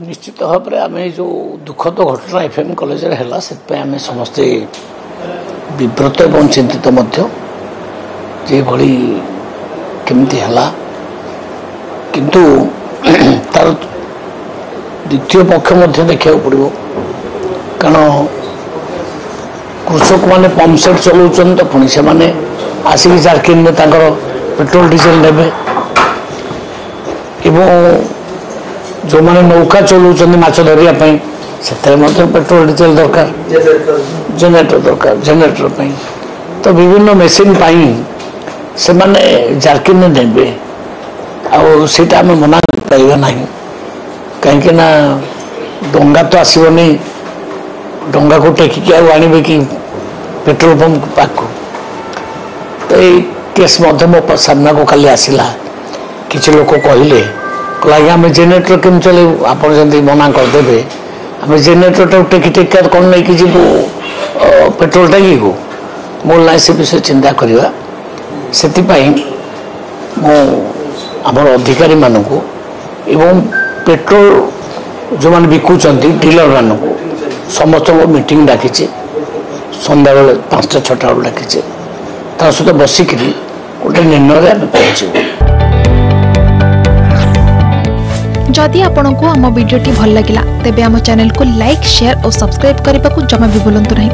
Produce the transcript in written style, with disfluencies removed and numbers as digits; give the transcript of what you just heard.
निश्चित भाव में आम जो दुखद घटना एफएम कॉलेज है से आम समस्ते विव्रत एवं चिंतित केमती है किंतु तार द्वितीय पक्ष देखा पड़ो कारण कृषक मैंने पंप सेट चलाऊँ तो पुणी से आसिक जारकिन में पेट्रोल डीजेल ने जो मैंने नौका चलाऊँ माछ धरने से पेट्रोल डीजेल दरकार जेनेटर दरकार जेनेटर तो विभिन्न मेसीन से माने जारकिन ने आईटा आम मना पाइबा ना कहीं डंगा तो आसबनी डंगा को टेकिक आने कि पेट्रोल पंप पाक तो ये केस मो सामना को खाली आसला किसी लोग कहले आम जेनेटर केम चलू आप मना करदे आम जेनेटर टेकी टेक कौन नहीं जीव पेट्रोल टैंकी को मोल ना से विषय चिंता करवा से आमर अधिकारी मानक एवं पेट्रोल जो मैंने बिकुंट डीलर मानक समस्त मीटिंग डाकी सन्ध्या बेले 5टा 6टा बेल डाकी सहित बसिक गोटे निर्णय आम पहुँचू। जदि आपंक आम भिडी भल लगा तेब आम चैनल को लाइक शेयर और सब्सक्राइब करने को जमा भी भूलु नहीं।